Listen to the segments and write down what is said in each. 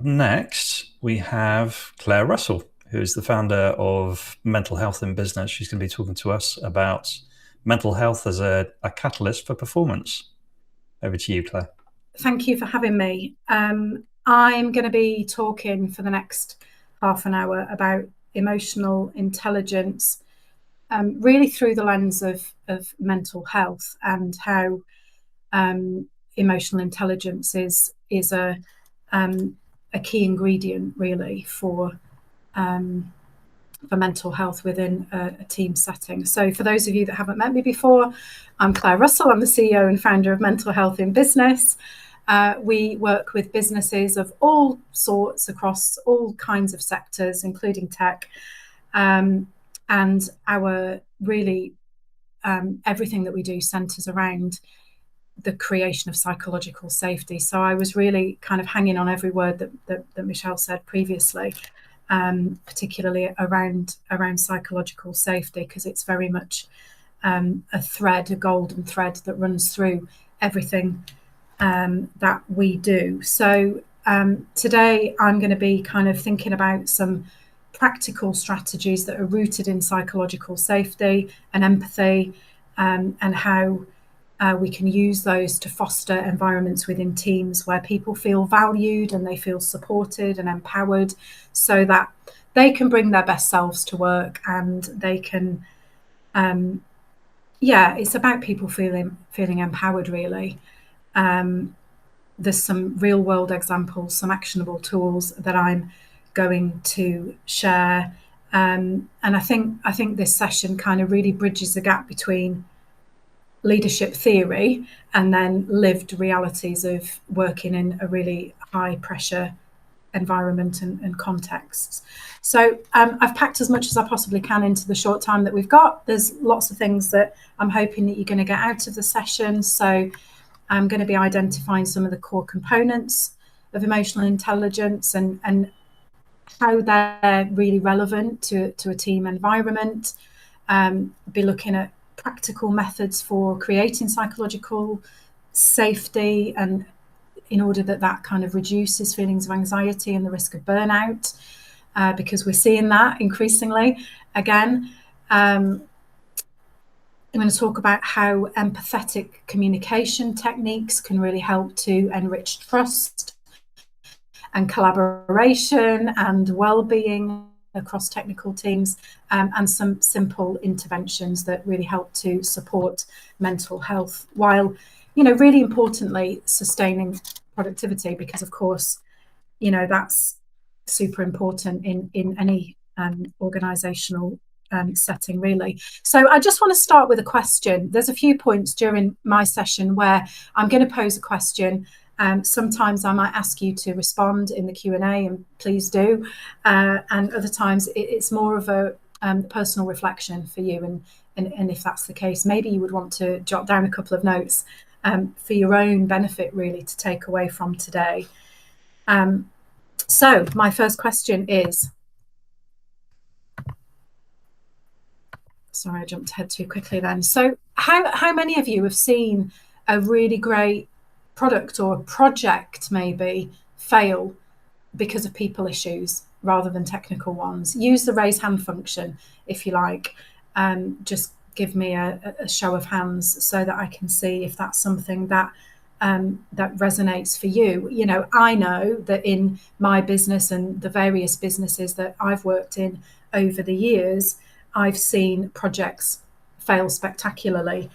next, we have Claire Russell, who is the founder of Mental Health in Business. She's going to be talking to us about mental health as a catalyst for performance. Over to you, Claire. Thank you for having me. I'm going to be talking for the next half an hour about emotional intelligence, really through the lens of mental health and how emotional intelligence is a key ingredient really for mental health within a team setting. So for those of you that haven't met me before, I'm Claire Russell. I'm the CEO and founder of Mental Health in Business. We work with businesses of all sorts across all kinds of sectors, including tech. And our really everything that we do centers around the creation of psychological safety. So I was really kind of hanging on every word that Michelle said previously, particularly around psychological safety, because it's very much a golden thread that runs through everything that we do. So today I'm going to be kind of thinking about some practical strategies that are rooted in psychological safety and empathy, and how we can use those to foster environments within teams where people feel valued and they feel supported and empowered, so that they can bring their best selves to work and they can, it's about people feeling empowered really. There's some real world examples, some actionable tools that I'm going to share. And I think this session kind of really bridges the gap between leadership theory and then lived realities of working in a really high pressure environment and contexts. So I've packed as much as I possibly can into the short time that we've got. There's lots of things that I'm hoping that you're going to get out of the session. So I'm going to be identifying some of the core components of emotional intelligence and how they're really relevant to a team environment. Be looking at practical methods for creating psychological safety, and in order that kind of reduces feelings of anxiety and the risk of burnout, because we're seeing that increasingly again. I'm going to talk about how empathetic communication techniques can really help to enrich trust and collaboration and well-being across technical teams, and some simple interventions that really help to support mental health while, really importantly, sustaining productivity, because of course, that's super important in any organizational setting really. So I just want to start with a question. There's a few points during my session where I'm going to pose a question. Sometimes I might ask you to respond in the Q&A, and please do. And other times it's more of a personal reflection for you. And if that's the case, maybe you would want to jot down a couple of notes for your own benefit, really, to take away from today. So my first question is, sorry, I jumped ahead too quickly then. So how many of you have seen a really great product or project maybe fail because of people issues rather than technical ones? Use the raise hand function if you like. Just give me a show of hands so that I can see if that's something that that resonates for you. I know that in my business and the various businesses that I've worked in over the years, I've seen projects fail spectacularly,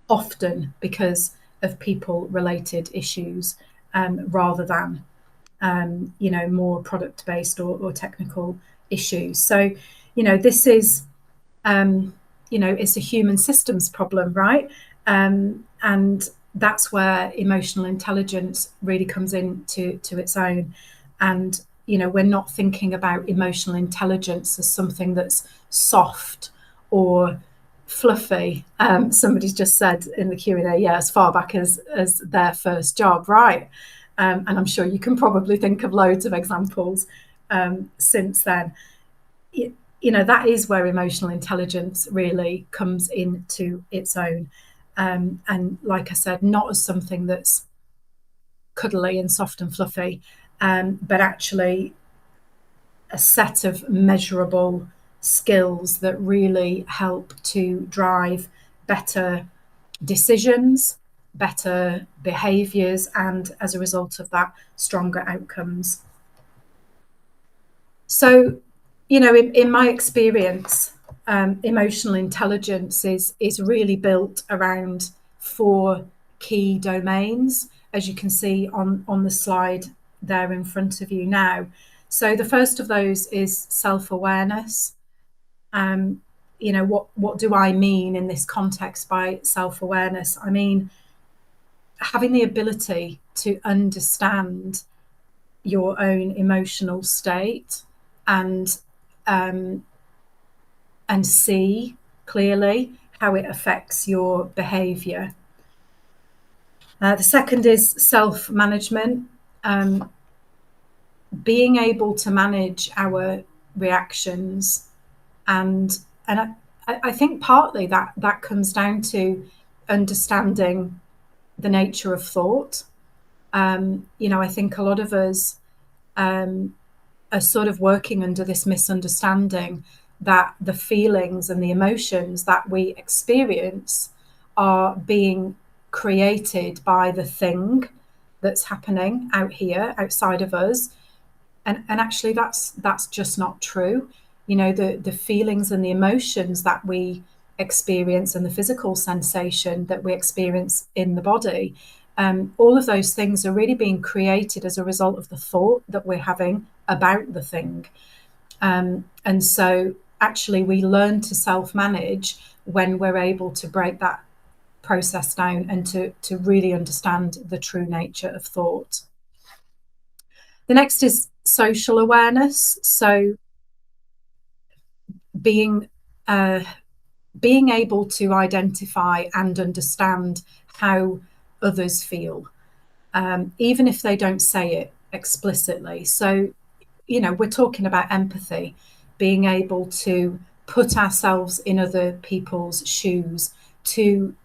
often because of people-related issues, rather than more product-based or technical issues. So, this is it's a human systems problem, right? And that's where emotional intelligence really comes into its own. And we're not thinking about emotional intelligence as something that's soft or fluffy. Somebody's just said in the Q&A, as far back as their first job, right? And I'm sure you can probably think of loads of examples since then. That is where emotional intelligence really comes into its own. And like I said, not as something that's cuddly and soft and fluffy, but actually a set of measurable skills that really help to drive better decisions, better behaviours, and as a result of that, stronger outcomes. So, in my experience, emotional intelligence is really built around 4 key domains, as you can see on the slide there in front of you now. So the first of those is self-awareness. What do I mean in this context by self-awareness? I mean having the ability to understand your own emotional state and see clearly how it affects your behaviour. The second is self-management, being able to manage our reactions, and I think partly that comes down to understanding the nature of thought. I think a lot of us are sort of working under this misunderstanding that the feelings and the emotions that we experience are being created by the thing that's happening out here outside of us, and actually that's just not true. The feelings and the emotions that we experience and the physical sensation that we experience in the body, all of those things are really being created as a result of the thought that we're having about the thing. And so actually we learn to self-manage when we're able to break that process down and to really understand the true nature of thought. The next is social awareness. So being able to identify and understand how others feel, even if they don't say it explicitly. So, we're talking about empathy, being able to put ourselves in other people's shoes, to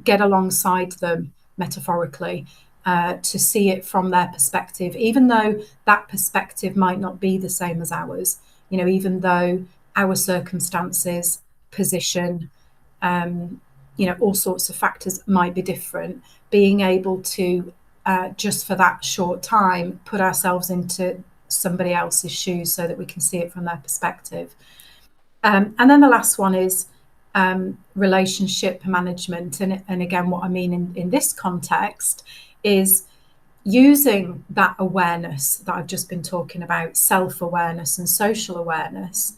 get alongside them metaphorically, to see it from their perspective, even though that perspective might not be the same as ours, even though our circumstances, position, all sorts of factors might be different, being able to, just for that short time, put ourselves into somebody else's shoes so that we can see it from their perspective. And then the last one is relationship management. And again, what I mean in this context is using that awareness that I've just been talking about, self-awareness and social awareness,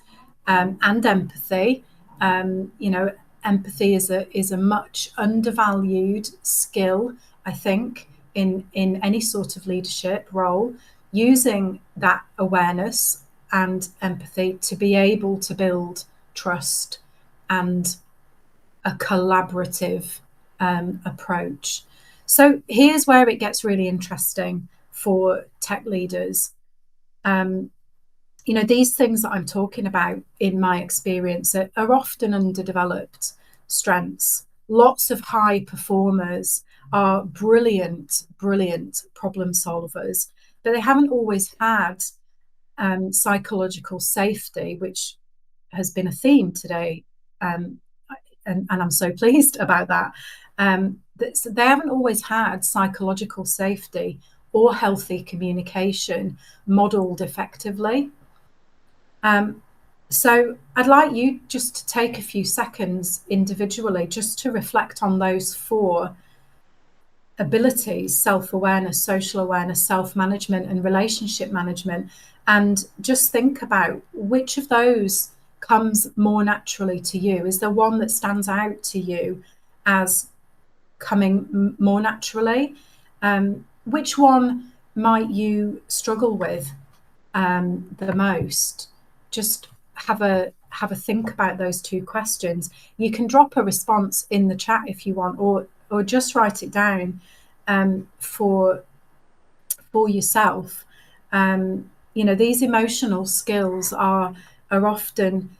and empathy. Empathy is a much undervalued skill, I think, in any sort of leadership role. Using that awareness and empathy to be able to build trust and a collaborative approach. So here's where it gets really interesting for tech leaders. These things that I'm talking about, in my experience, are often underdeveloped strengths. Lots of high performers are brilliant problem solvers, but they haven't always had psychological safety, which has been a theme today, and I'm so pleased about that. They haven't always had psychological safety or healthy communication modelled effectively. So I'd like you just to take a few seconds individually just to reflect on those 4 abilities: self-awareness, social awareness, self-management, and relationship management, and just think about which of those comes more naturally to you. Is there one that stands out to you as coming more naturally? Which one might you struggle with the most? Just have a think about those 2 questions. You can drop a response in the chat if you want, or just write it down for yourself. These emotional skills are often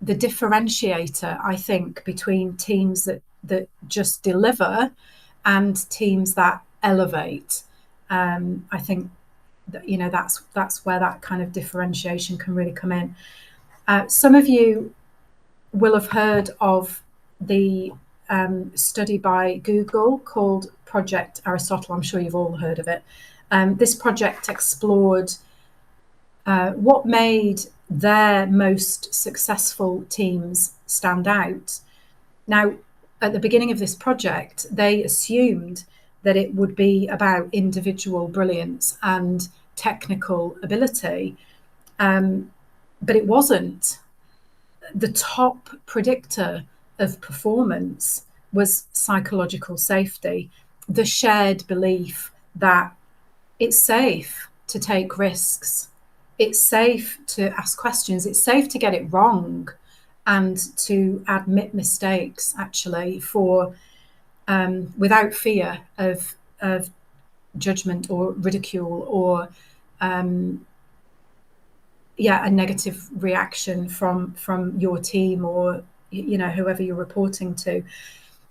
the differentiator, I think, between teams that just deliver and teams that elevate. I think that's where that kind of differentiation can really come in. Some of you will have heard of the study by Google called Project Aristotle. I'm sure you've all heard of it. This project explored what made their most successful teams stand out. Now, at the beginning of this project, they assumed that it would be about individual brilliance and technical ability, but it wasn't. The top predictor of performance was psychological safety, the shared belief that it's safe to take risks, it's safe to ask questions, it's safe to get it wrong and to admit mistakes, actually, for without fear of judgment or ridicule or a negative reaction from your team or whoever you're reporting to.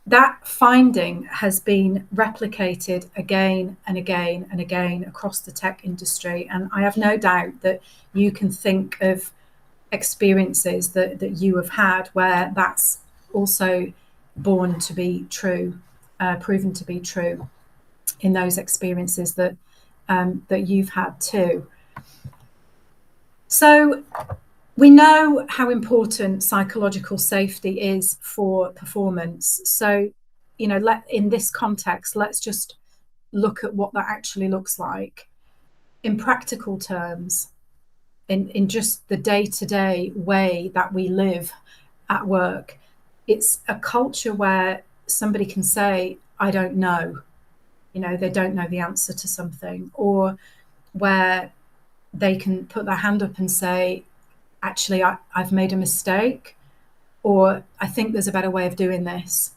That finding has been replicated again and again and again across the tech industry, and I have no doubt that you can think of experiences that you have had where that's also born to be true, proven to be true in those experiences that you've had too. So we know how important psychological safety is for performance. So, in this context, let's just look at what that actually looks like in practical terms, in just the day-to-day way that we live at work. It's a culture where somebody can say, I don't know, they don't know the answer to something, or where they can put their hand up and say, actually, I've made a mistake, or I think there's a better way of doing this,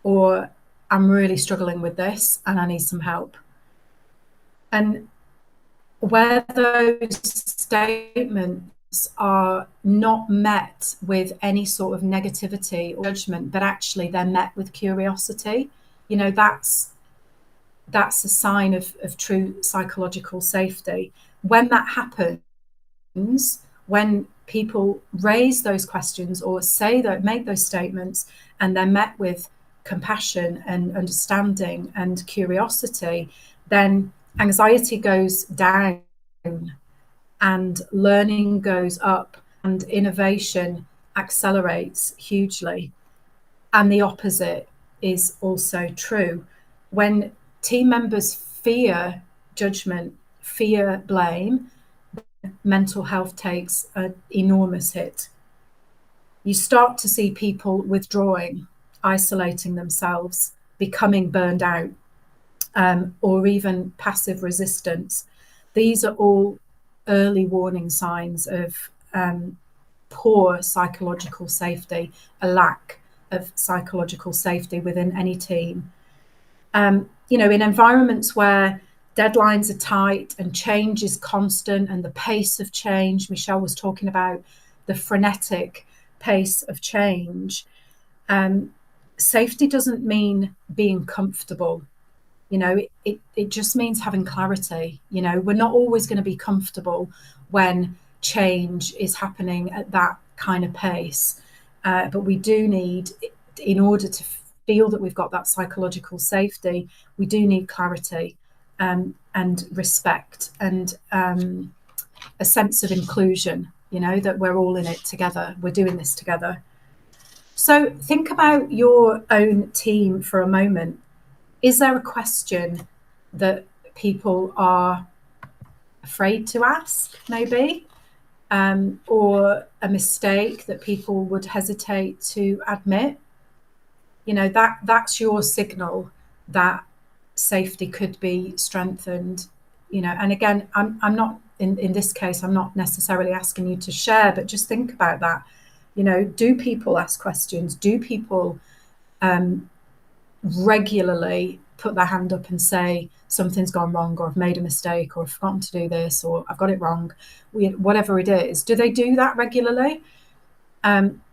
or I'm really struggling with this and I need some help. And where those statements are not met with any sort of negativity or judgment, but actually they're met with curiosity, that's a sign of true psychological safety. When that happens, when people raise those questions or make those statements, and they're met with compassion and understanding and curiosity, then anxiety goes down and learning goes up and innovation accelerates hugely. And the opposite is also true. When team members fear judgment, fear blame, mental health takes an enormous hit. You start to see people withdrawing, isolating themselves, becoming burned out, or even passive resistance. These are all early warning signs of poor psychological safety, a lack of psychological safety within any team. In environments where deadlines are tight and change is constant and the pace of change, Michelle was talking about the frenetic pace of change. Safety doesn't mean being comfortable. It just means having clarity. We're not always going to be comfortable when change is happening at that kind of pace. But we do need, in order to feel that we've got that psychological safety, we do need clarity. And respect and a sense of inclusion, that we're all in it together, we're doing this together. So think about your own team for a moment. Is there a question that people are afraid to ask, maybe, or a mistake that people would hesitate to admit? That's your signal that safety could be strengthened. And again, I'm not in this case, I'm not necessarily asking you to share, but just think about that. Do people ask questions? Do people regularly put their hand up and say something's gone wrong, or I've made a mistake, or I've forgotten to do this, or I've got it wrong, whatever it is? Do they do that regularly?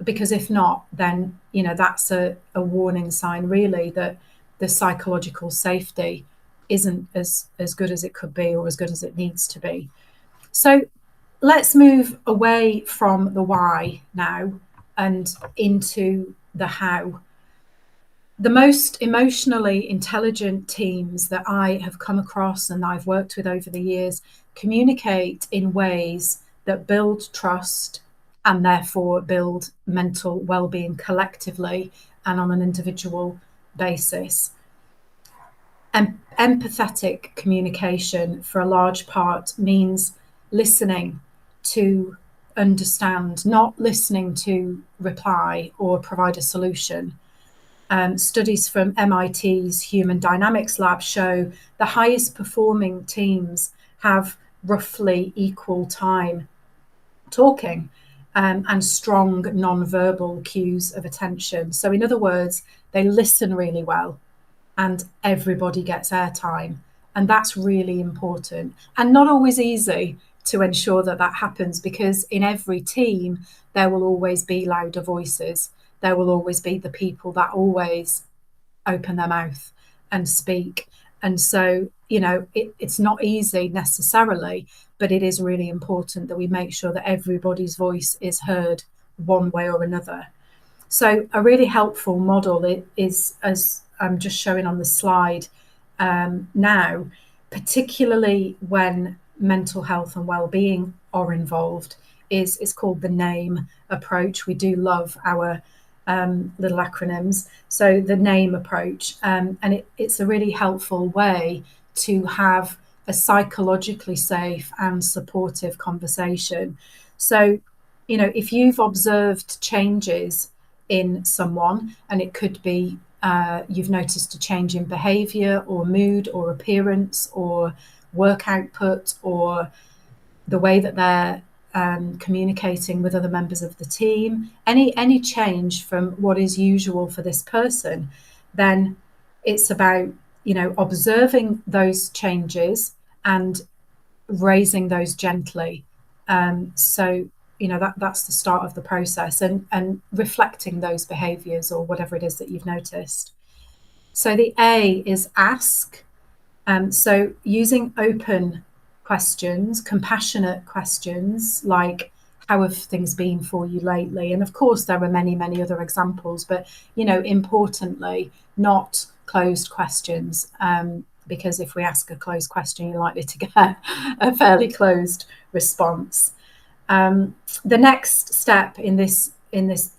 Because if not, then that's a warning sign, really, that the psychological safety isn't as good as it could be or as good as it needs to be. So let's move away from the why now and into the how. The most emotionally intelligent teams that I have come across and I've worked with over the years communicate in ways that build trust and therefore build mental well-being collectively and on an individual basis. And empathetic communication, for a large part, means listening to understand, not listening to reply or provide a solution. Studies from MIT's Human Dynamics Lab show the highest performing teams have roughly equal time talking and strong non-verbal cues of attention. So in other words, they listen really well and everybody gets airtime. And that's really important and not always easy to ensure that that happens, because in every team, there will always be louder voices. There will always be the people that always open their mouth and speak. And so, it's not easy necessarily, but it is really important that we make sure that everybody's voice is heard one way or another. So a really helpful model is, as I'm just showing on the slide now, particularly when mental health and well-being are involved, is called the NAME approach. We do love our little acronyms. So the NAME approach, and it's a really helpful way to have a psychologically safe and supportive conversation. So, if you've observed changes in someone, and it could be you've noticed a change in behavior or mood or appearance or work output or the way that they're communicating with other members of the team, any change from what is usual for this person, then it's about observing those changes and raising those gently. So that's the start of the process, and reflecting those behaviors or whatever it is that you've noticed. So the A is ask. So using open questions, compassionate questions like, how have things been for you lately? And of course, there are many, many other examples, but, importantly, not closed questions, because if we ask a closed question, you're likely to get a fairly closed response. The next step in this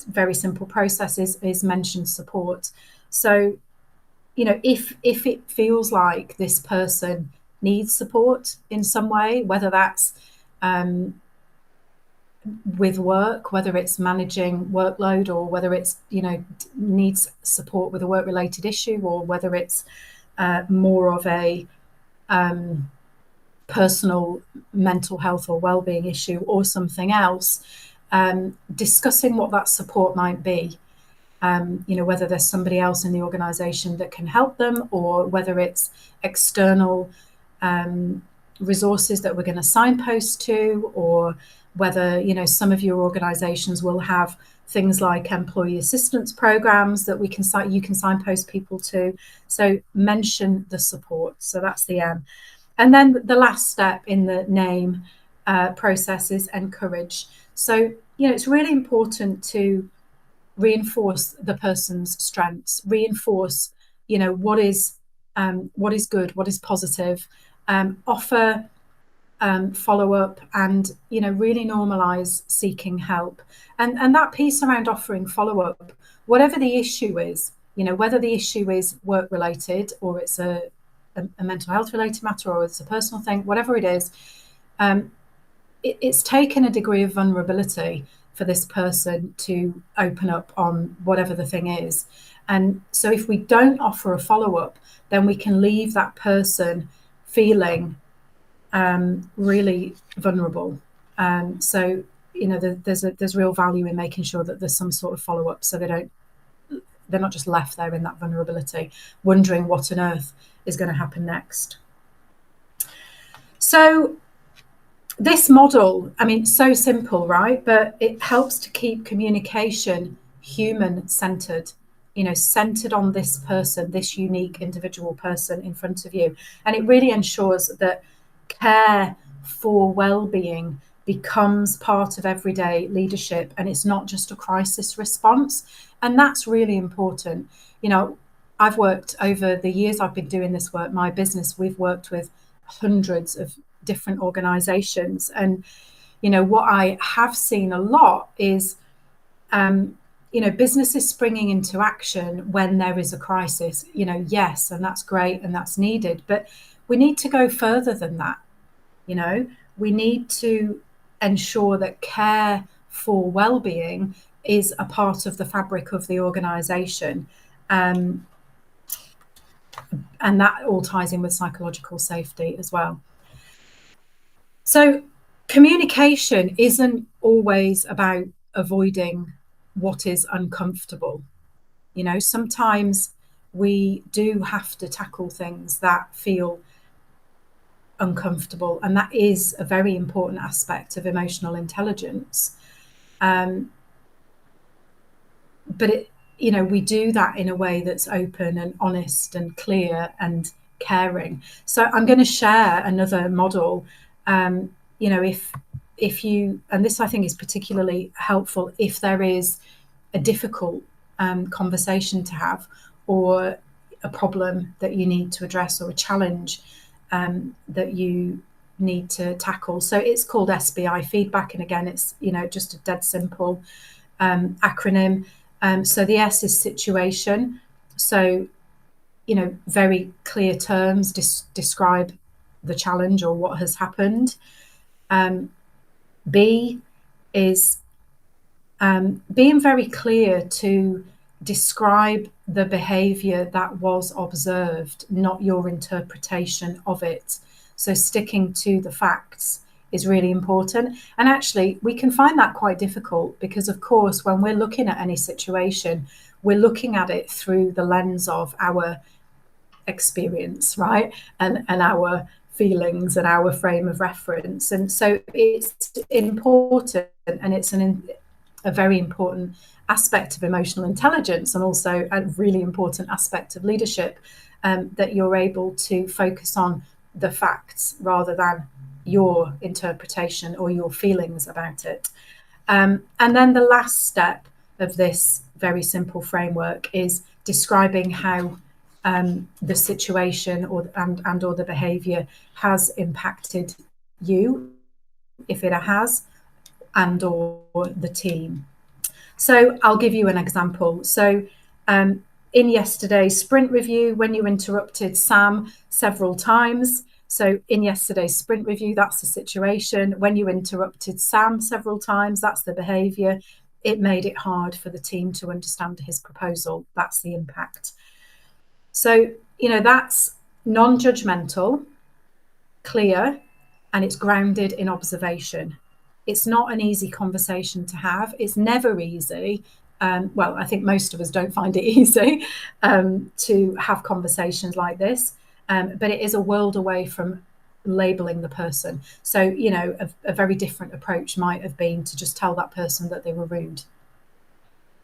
very simple process is mention support. So, if it feels like this person needs support in some way, whether that's with work, whether it's managing workload, or whether it's needs support with a work-related issue, or whether it's more of a personal mental health or well-being issue or something else, discussing what that support might be. Whether there's somebody else in the organization that can help them, or whether it's external resources that we're going to signpost to, or whether some of your organizations will have things like employee assistance programs that you can signpost people to. So mention the support. So that's the M. And then the last step in the NAME process is encourage. So it's really important to reinforce the person's strengths, reinforce what is good, what is positive, offer follow-up, and really normalize seeking help. And that piece around offering follow-up, whatever the issue is, whether the issue is work related, or it's a mental health related matter, or it's a personal thing, whatever it is, it's taken a degree of vulnerability for this person to open up on whatever the thing is. And so if we don't offer a follow-up, then we can leave that person feeling really vulnerable. So there's real value in making sure that there's some sort of follow-up, so they're not just left there in that vulnerability, wondering what on earth is going to happen next. So this model, so simple, right? But it helps to keep communication human-centered centered on this person, this unique individual person in front of you. And it really ensures that care for well-being becomes part of everyday leadership, and it's not just a crisis response. And that's really important. I've worked over the years I've been doing this work, my business, we've worked with hundreds of different organizations. And, what I have seen a lot is, businesses springing into action when there is a crisis, yes, and that's great and that's needed. But we need to go further than that. We need to ensure that care for well-being is a part of the fabric of the organization. And that all ties in with psychological safety as well. So communication isn't always about avoiding what is uncomfortable. Sometimes we do have to tackle things that feel uncomfortable, and that is a very important aspect of emotional intelligence. But we do that in a way that's open and honest and clear and caring. So I'm going to share another model. If you, and this I think is particularly helpful if there is a difficult conversation to have, or a problem that you need to address, or a challenge that you need to tackle. So it's called SBI feedback, and again, it's just a dead simple acronym. So the S is situation. So very clear terms describe the challenge or what has happened. B is being very clear to describe the behavior that was observed, not your interpretation of it. So sticking to the facts is really important. And actually, we can find that quite difficult because, of course, when we're looking at any situation, we're looking at it through the lens of our experience, right? And our feelings and our frame of reference. And so it's important, and it's a very important aspect of emotional intelligence, and also a really important aspect of leadership, that you're able to focus on the facts rather than your interpretation or your feelings about it. And then the last step of this very simple framework is describing how the situation or the behavior has impacted you, if it has, and or the team. So I'll give you an example. So in yesterday's sprint review, when you interrupted Sam several times, so in yesterday's sprint review, that's the situation. When you interrupted Sam several times, that's the behavior. It made it hard for the team to understand his proposal. That's the impact. So, that's non-judgmental, clear, and it's grounded in observation. It's not an easy conversation to have. It's never easy. Well, I think most of us don't find it easy to have conversations like this, but it is a world away from labeling the person. So, a very different approach might have been to just tell that person that they were rude.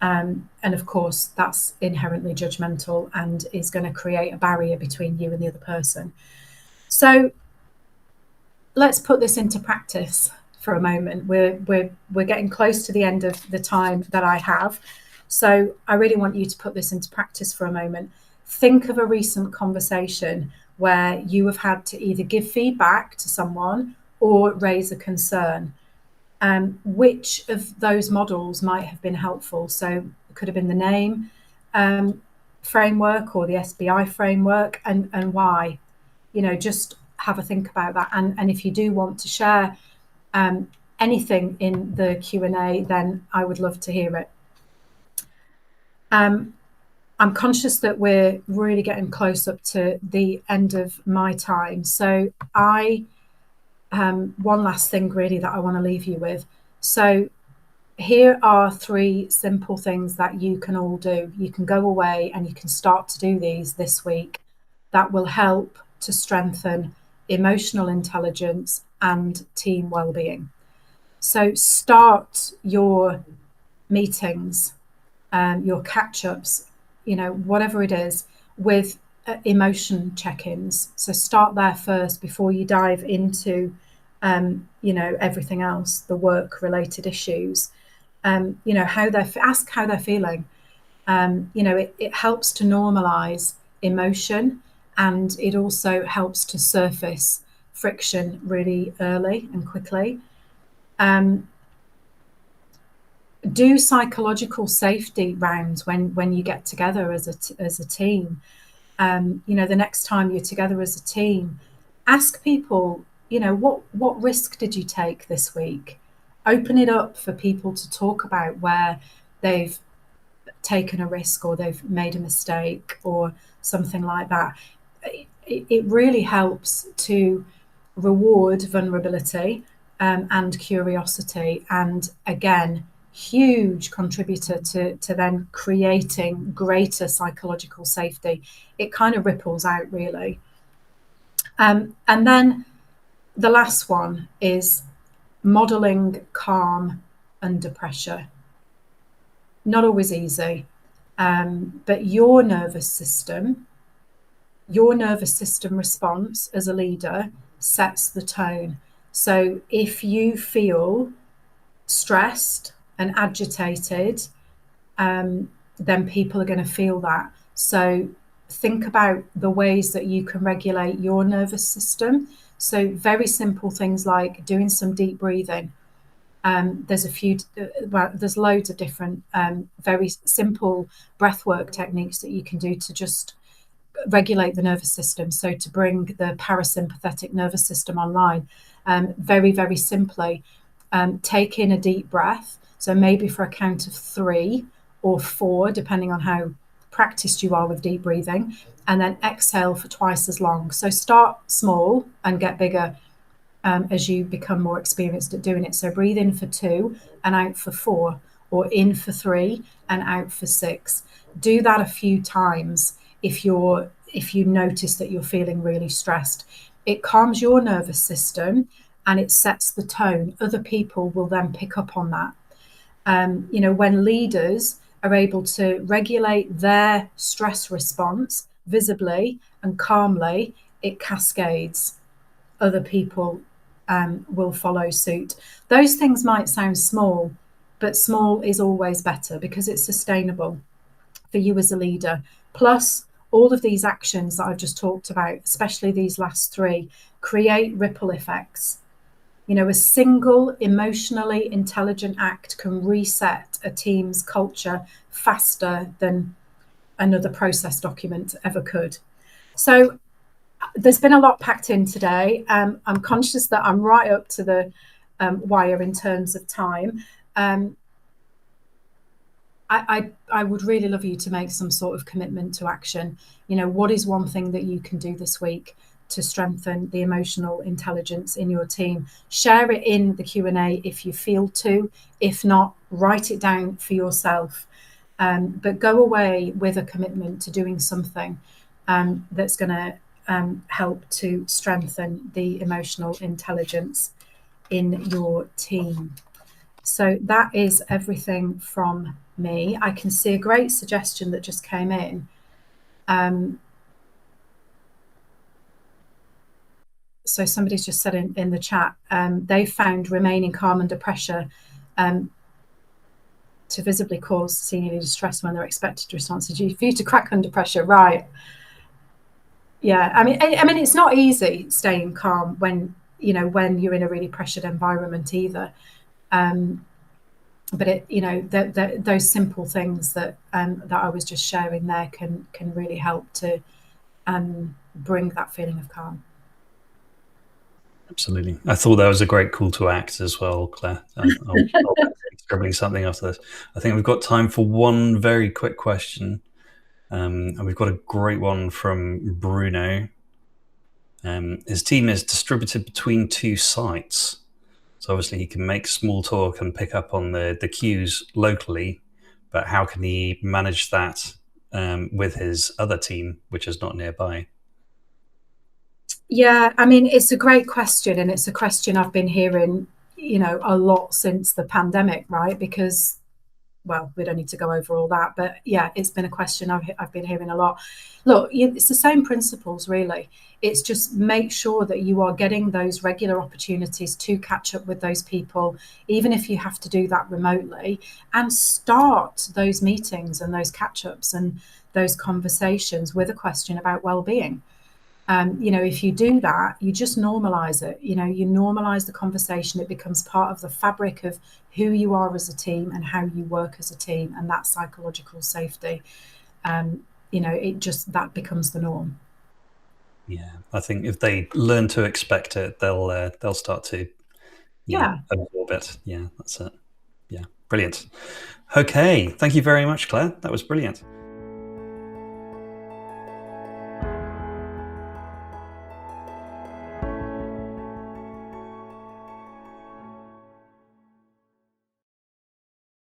And of course, that's inherently judgmental and is going to create a barrier between you and the other person. So let's put this into practice for a moment. We're getting close to the end of the time that I have. So I really want you to put this into practice for a moment. Think of a recent conversation where you have had to either give feedback to someone or raise a concern. Which of those models might have been helpful? So it could have been the NAME framework or the SBI framework, and why. Just have a think about that. And if you do want to share anything in the Q&A, then I would love to hear it. I'm conscious that we're really getting close up to the end of my time. So one last thing really that I want to leave you with. So here are 3 simple things that you can all do. You can go away and you can start to do these this week that will help to strengthen emotional intelligence and team well-being. So start your meetings, your catch-ups whatever it is, with emotion check-ins. So start there first before you dive into, everything else, the work-related issues. Ask how they're feeling. It helps to normalize emotion, and it also helps to surface friction really early and quickly. Do psychological safety rounds when you get together as a team. The next time you're together as a team, ask people, what risk did you take this week? Open it up for people to talk about where they've taken a risk or they've made a mistake or something like that. It really helps to reward vulnerability and curiosity, and again, huge contributor to then creating greater psychological safety. It kind of ripples out, really. And then the last one is modeling calm under pressure. Not always easy, but your nervous system response as a leader sets the tone. So if you feel stressed and agitated, then people are going to feel that. So think about the ways that you can regulate your nervous system. So very simple things like doing some deep breathing. There's loads of different very simple breathwork techniques that you can do to just regulate the nervous system. So to bring the parasympathetic nervous system online, very, very simply, take in a deep breath. So maybe for a count of 3 or 4, depending on how practiced you are with deep breathing, and then exhale for twice as long. So start small and get bigger as you become more experienced at doing it. So breathe in for 2 and out for 4, or in for 3 and out for 6. Do that a few times if you notice that you're feeling really stressed. It calms your nervous system and it sets the tone. Other people will then pick up on that. When leaders are able to regulate their stress response visibly and calmly, it cascades. Other people will follow suit. Those things might sound small, but small is always better because it's sustainable for you as a leader. Plus, all of these actions that I've just talked about, especially these last 3, create ripple effects. A single emotionally intelligent act can reset a team's culture faster than another process document ever could. So there's been a lot packed in today. I'm conscious that I'm right up to the wire in terms of time. I would really love you to make some sort of commitment to action. What is one thing that you can do this week to strengthen the emotional intelligence in your team? Share it in the Q&A if you feel to. If not, write it down for yourself. But go away with a commitment to doing something that's going to help to strengthen the emotional intelligence in your team. So that is everything from me. I can see a great suggestion that just came in. So somebody's just said in the chat, they found remaining calm under pressure to visibly cause senior leaders stress when they're expected to respond to for you to crack under pressure. Right. Yeah. I mean, it's not easy staying calm when you're in a really pressured environment either. But those simple things that I was just sharing there can really help to bring that feeling of calm. Absolutely. I thought that was a great call to act as well, Claire. I'll be scribbling something after this. I think we've got time for one very quick question. And we've got a great one from Bruno. His team is distributed between 2 sites. So obviously he can make small talk and pick up on the cues locally, but how can he manage that with his other team, which is not nearby? Yeah, I mean, it's a great question, and it's a question I've been hearing, a lot since the pandemic, right? Because well, we don't need to go over all that, but yeah, it's been a question I've been hearing a lot. Look, it's the same principles, really. It's just make sure that you are getting those regular opportunities to catch up with those people, even if you have to do that remotely, and start those meetings and those catch ups and those conversations with a question about well-being. If you do that, you just normalize it. You normalize the conversation. It becomes part of the fabric of who you are as a team and how you work as a team, and that psychological safety. That becomes the norm. Yeah, I think if they learn to expect it, they'll start to absorb it. Yeah, that's it. Yeah, brilliant. Okay, thank you very much, Claire. That was brilliant.